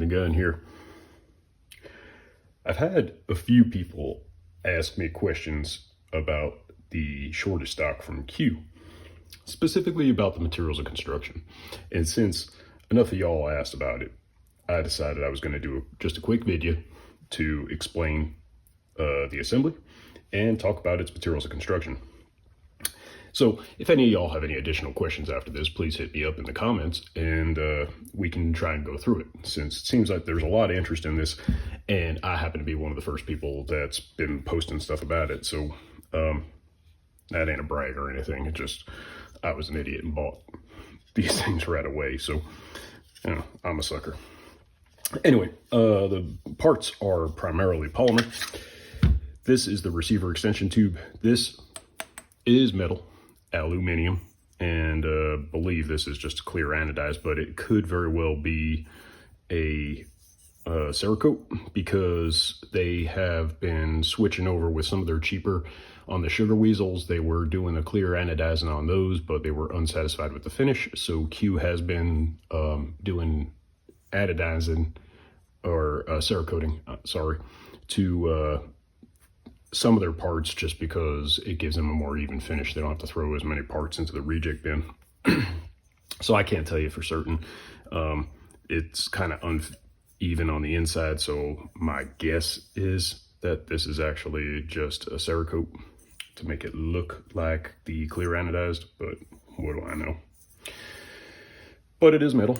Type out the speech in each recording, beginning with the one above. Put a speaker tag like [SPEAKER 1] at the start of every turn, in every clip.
[SPEAKER 1] gun here. I've had a few people ask me questions about the Shorty Stock from Q, specifically about the materials of construction. And since enough of y'all asked about it, I decided I was going to do just a quick video to explain the assembly and talk about its materials of construction. So if any of y'all have any additional questions after this, please hit me up in the comments and we can try and go through it, since it seems like there's a lot of interest in this and I happen to be one of the first people that's been posting stuff about it. So that ain't a brag or anything. It just, I was an idiot and bought these things right away. So, you know, I'm a sucker. Anyway, the parts are primarily polymer. This is the receiver extension tube. This is metal, aluminum, and believe this is just clear anodized, but it could very well be a Cerakote, because they have been switching over with some of their cheaper on the Sugar Weasels. They were doing a clear anodizing on those, but they were unsatisfied with the finish. So Q has been doing anodizing or Cerakoting, sorry, to some of their parts, just because it gives them a more even finish. They don't have to throw as many parts into the reject bin. So I can't tell you for certain. It's kind of uneven on the inside, so my guess is that this is actually just a Cerakote to make it look like the clear anodized, but what do I know? But it is metal.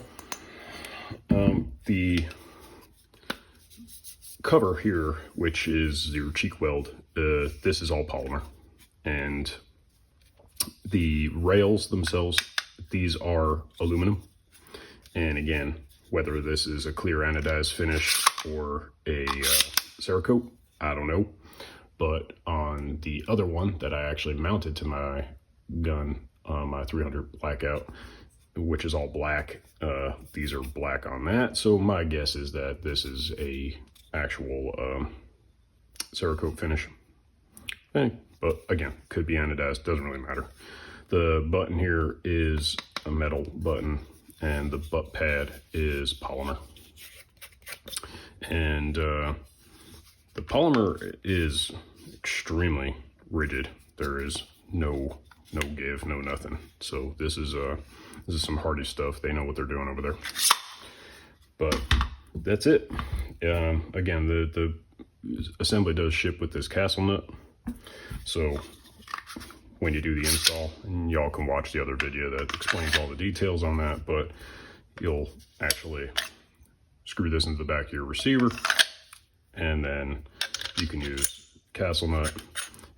[SPEAKER 1] The cover here, which is your cheek weld, this is all polymer, and the rails themselves, these are aluminum. And again, whether this is a clear anodized finish or a Cerakote, I don't know. But on the other one that I actually mounted to my gun, my 300 Blackout, which is all black, these are black on that. So my guess is that this is a actual Cerakote finish. But again, could be anodized, doesn't really matter. The button here is a metal button, and the butt pad is polymer. And the polymer is extremely rigid. There is no give, no nothing. So this is some hardy stuff. They know what they're doing over there. But that's it. Again, the assembly does ship with this castle nut. So when you do the install, and y'all can watch the other video that explains all the details on that, but you'll actually screw this into the back of your receiver, and then you can use castle nut,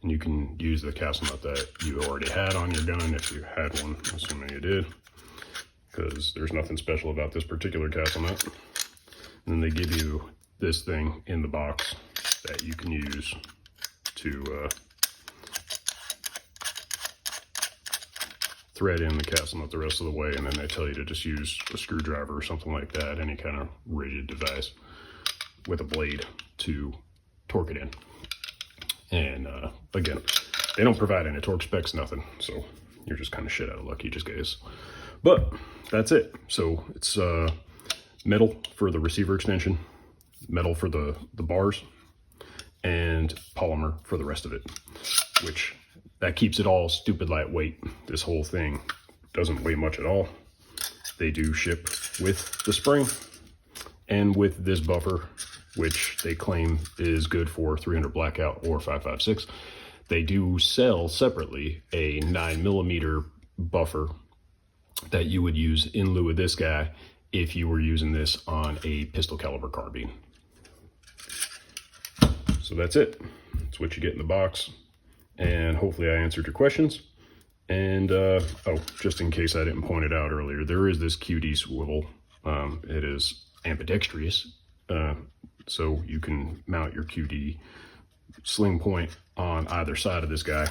[SPEAKER 1] and you can use the castle nut that you already had on your gun if you had one, assuming you did, because there's nothing special about this particular castle nut. And then they give you this thing in the box that you can use to thread in the castle nut the rest of the way, and then they tell you to just use a screwdriver or something like that, any kind of rigid device with a blade to torque it in. And again, they don't provide any torque specs, nothing, so you're just kind of shit out of luck, you just guys. But that's it. So it's metal for the receiver extension, metal for the bars, and polymer for the rest of it, which that keeps it all stupid lightweight. This whole thing doesn't weigh much at all. They do ship with the spring and with this buffer, which they claim is good for 300 Blackout or 5.56. They do sell separately a 9mm buffer that you would use in lieu of this guy if you were using this on a pistol caliber carbine. So that's it. That's what you get in the box. And hopefully I answered your questions. And oh, just in case I didn't point it out earlier, there is this QD swivel. It is ambidextrous, so you can mount your QD sling point on either side of this guy.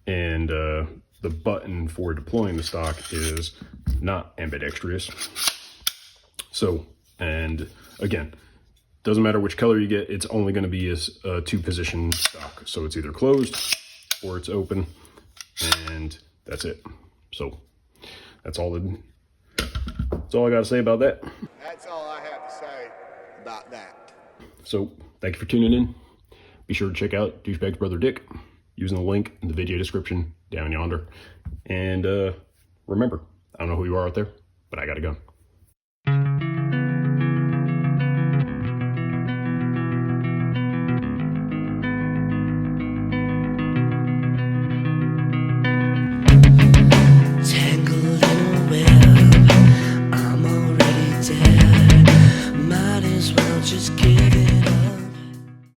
[SPEAKER 1] And the button for deploying the stock is not ambidextrous. So, and again, doesn't matter which color you get, it's only going to be a 2-position stock. So it's either closed or it's open, and that's it. So that's all I got to say about that.
[SPEAKER 2] That's all I have.
[SPEAKER 1] So thank you for tuning in. Be sure to check out Dooshbags Brother Dick using the link in the video description down yonder. And remember, I don't know who you are out there, but I got a gun.